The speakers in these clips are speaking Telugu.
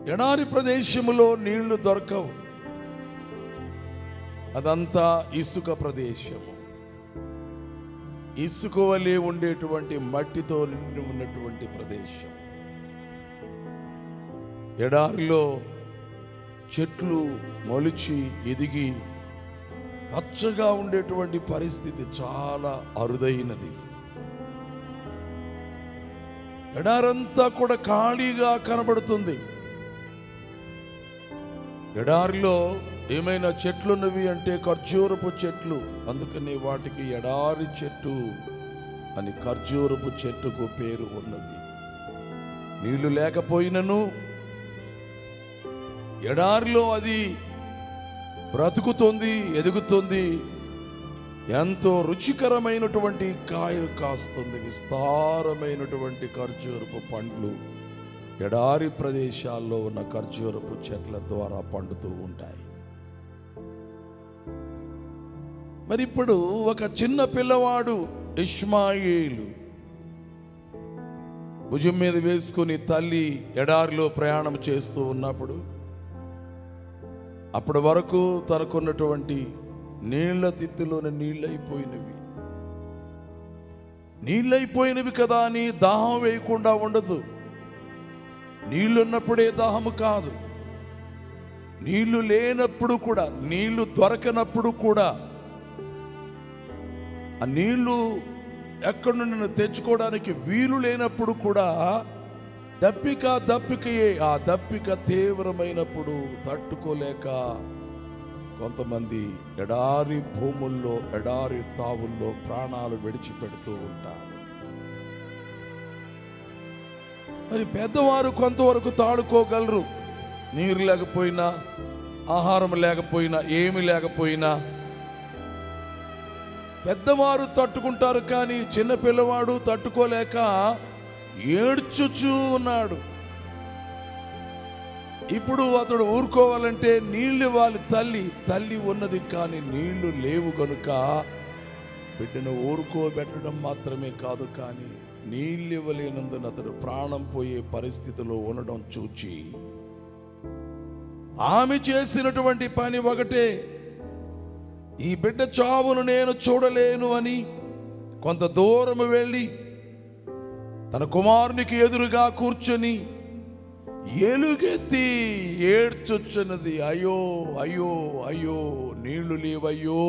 ఎడారి ప్రదేశములో నీళ్లు దొరకవు. అదంతా ఇసుక ప్రదేశము. ఇసుక వలె ఉండేటువంటి మట్టితో నిండి ఉన్నటువంటి ప్రదేశం. ఎడారిలో చెట్లు మొలిచి ఎదిగి పచ్చగా ఉండేటువంటి పరిస్థితి చాలా అరుదైనది. ఎడారంతా కూడా ఖాళీగా కనబడుతుంది. ఎడారిలో ఏమైనా చెట్లున్నవి అంటే ఖర్జూరపు చెట్లు. అందుకని వాటికి ఎడారి చెట్టు అని ఖర్జూరపు చెట్టుకు పేరు ఉన్నది. నీళ్లు లేకపోయినను ఎడారిలో అది బ్రతుకుతుంది, ఎదుగుతుంది. ఎంతో రుచికరమైనటువంటి కాయలు కాస్తుంది. విస్తారమైనటువంటి ఖర్జూరపు పండ్లు ఎడారి ప్రదేశాల్లో ఉన్న ఖర్జూరపు చెట్ల ద్వారా పండుతూ ఉంటాయి. మరి ఇప్పుడు ఒక చిన్న పిల్లవాడు ఇష్మాయేలు భుజం మీద వేసుకుని తల్లి ఎడారిలో ప్రయాణం చేస్తూ ఉన్నప్పుడు, అప్పటి వరకు తనకున్నటువంటి నీళ్ల తిత్తులోని నీళ్ళైపోయినవి కదా అని దాహం వేయకుండా ఉండదు. నీళ్లున్నప్పుడే దాహము కాదు, నీళ్లు లేనప్పుడు కూడా, నీళ్లు దొరకనప్పుడు కూడా, ఆ నీళ్లు ఎక్కడి నుండి తెచ్చుకోవడానికి వీలు లేనప్పుడు కూడా దప్పికయే. ఆ దప్పిక తీవ్రమైనప్పుడు తట్టుకోలేక కొంతమంది ఎడారి భూముల్లో, ఎడారి తావుల్లో ప్రాణాలు విడిచిపెడుతూ ఉంటారు. మరి పెద్దవారు కొంతవరకు తాడుకోగలరు. నీరు లేకపోయినా, ఆహారం లేకపోయినా, ఏమి లేకపోయినా పెద్దవారు తట్టుకుంటారు. కానీ చిన్న పిల్లవాడు తట్టుకోలేక ఏడ్చుచూ ఉన్నాడు. ఇప్పుడు అతడు ఊరుకోవాలంటే నీళ్ళు ఇవ్వాలి. తల్లి ఉన్నది కానీ నీళ్లు లేవు కనుక బిడ్డను ఊరుకోబెట్టడం మాత్రమే కాదు, కానీ నీళ్ళు ఇవ్వలేనందున అతడు ప్రాణం పోయే పరిస్థితిలో ఉండడం చూచి ఆమె చేసినటువంటి పని ఒకటే, ఈ బిడ్డ చావును నేను చూడలేను అని కొంత దూరం వెళ్ళి తన కుమారునికి ఎదురుగా కూర్చొని ఎలుగెత్తి ఏడ్చొచ్చున్నది. అయ్యో అయ్యో అయ్యో, నీళ్లు లేవయ్యో,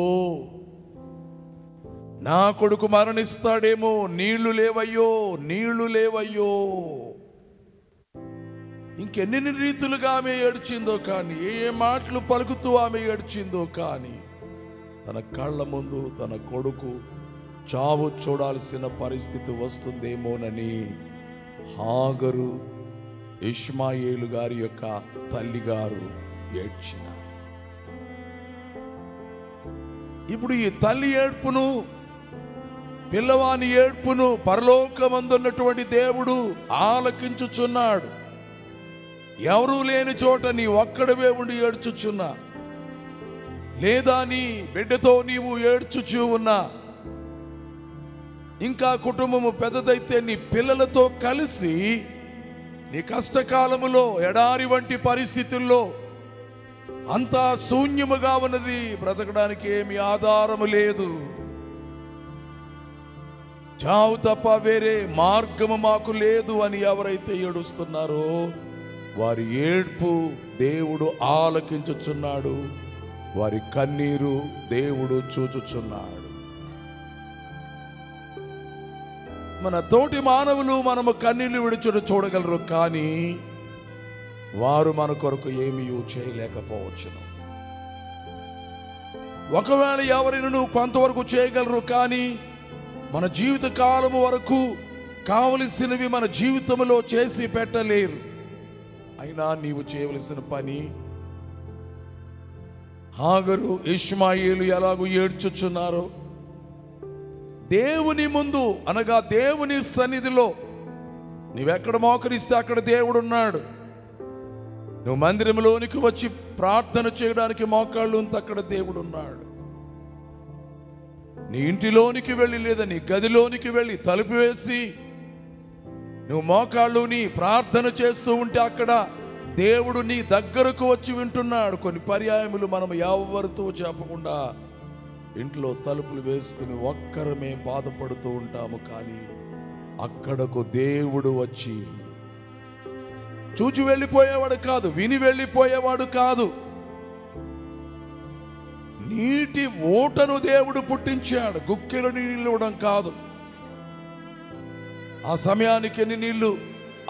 నా కొడుకు మరణిస్తాడేమో, నీళ్లు లేవయ్యో, నీళ్లు లేవయ్యో. ఇంకెన్ని రీతులుగా ఆమె ఏడ్చిందో కానీ, ఏ మాటలు పలుకుతూ ఆమె ఏడ్చిందో కానీ, తన కళ్ళ ముందు తన కొడుకు చావు చూడాల్సిన పరిస్థితి వస్తుందేమోనని హాగరు, ఇష్మాయేలు గారి యొక్క తల్లిగారు ఏడ్చినారు. ఇప్పుడు ఈ తల్లి ఏడ్పును, పిల్లవాని ఏడ్పును పరలోకమందున్నటువంటి దేవుడు ఆలకించుచున్నాడు. ఎవరూ లేని చోట నీ ఒక్కడవే ఉండి ఏడ్చుచున్నా, లేదా నీ బిడ్డతో నీవు ఏడ్చుచూ ఉన్నా, ఇంకా కుటుంబము పెద్దదైతే నీ పిల్లలతో కలిసి నీ కష్టకాలములో, ఎడారి వంటి పరిస్థితుల్లో అంతా శూన్యముగా ఉన్నది, బ్రతకడానికి ఏమి ఆధారము లేదు, చావు తప్ప వేరే మార్గము మాకు లేదు అని ఎవరైతే ఏడుస్తున్నారో వారి ఏడ్పు దేవుడు ఆలకించుచున్నాడు, వారి కన్నీరు దేవుడు చూచుచున్నాడు. మన తోటి మానవులు మనము కన్నీళ్లు విడుచుడు చూడగలరు, కానీ వారు మన కొరకు ఏమీ చేయలేకపోవచ్చును. ఒకవేళ ఎవరినూ కొంతవరకు చేయగలరు, కానీ మన జీవిత కాలము వరకు కావలసినవి మన జీవితంలో చేసి పెట్టలేరు. అయినా నీవు చేయవలసిన పని, హాగరు, ఇష్మాయేలు ఎలాగూ ఏడ్చుచున్నారో దేవుని ముందు, అనగా దేవుని సన్నిధిలో నీవెక్కడ మోకరిస్తే అక్కడ దేవుడు ఉన్నాడు. నువ్వు మందిరంలోనికి వచ్చి ప్రార్థన చేయడానికి మోకాళ్ళు ఉంటే అక్కడ దేవుడు ఉన్నాడు. నీ ఇంటిలోనికి వెళ్ళి, లేదా నీ గదిలోనికి వెళ్ళి తలుపు వేసి నువ్వు మోకాళ్ళుని ప్రార్థన చేస్తూ ఉంటే అక్కడ దేవుడు నీ దగ్గరకు వచ్చి వింటున్నాడు. కొన్ని పర్యాయములు మనం ఎవరితో చెప్పకుండా ఇంట్లో తలుపులు వేసుకుని ఒక్కరమే బాధపడుతూ ఉంటాము. కానీ అక్కడకు దేవుడు వచ్చి చూచి వెళ్ళిపోయేవాడు కాదు, విని వెళ్ళిపోయేవాడు కాదు. నీటి ఊటను దేవుడు పుట్టించాడు, గుక్కెలు నీళ్ళు ఇవ్వడం కాదు. ఆ సమయానికి ఎన్ని నీళ్లు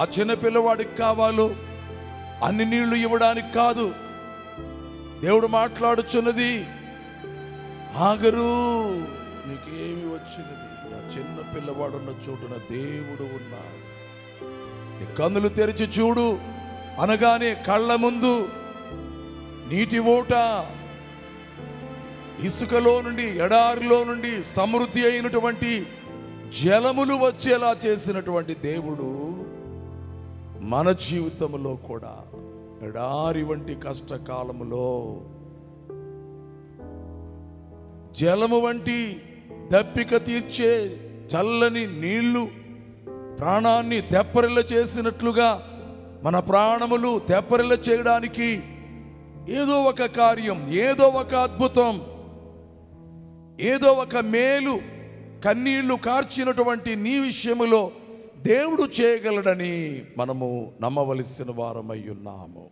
ఆ చిన్న పిల్లవాడికి కావాలో అన్ని నీళ్లు ఇవ్వడానికి కాదు. దేవుడు మాట్లాడుచున్నది, ఆగరు, నీకేమి వచ్చినది? ఆ చిన్న పిల్లవాడు ఉన్న చోటున దేవుడు ఉన్నాడు. నీ కన్నులు తెరిచి చూడు అనగానే కళ్ళ ముందు నీటి ఊట, ఇసుకలో నుండి, ఎడారిలో నుండి సమృద్ధి అయినటువంటి జలములు వచ్చేలా చేసినటువంటి దేవుడు మన జీవితంలో కూడా ఎడారి వంటి కష్టకాలములో జలము వంటి దప్పిక తీర్చే చల్లని నీళ్లు ప్రాణాన్ని తెప్పరిల్ల చేసినట్లుగా మన ప్రాణములు తెప్పరిల్ల చేయడానికి ఏదో ఒక కార్యం, ఏదో ఒక అద్భుతం, ఏదో ఒక మేలు కన్నీళ్లు కార్చినటువంటి నీ విషయములో దేవుడు చేయగలడని మనము నమ్మవలసిన వారమై ఉన్నాము.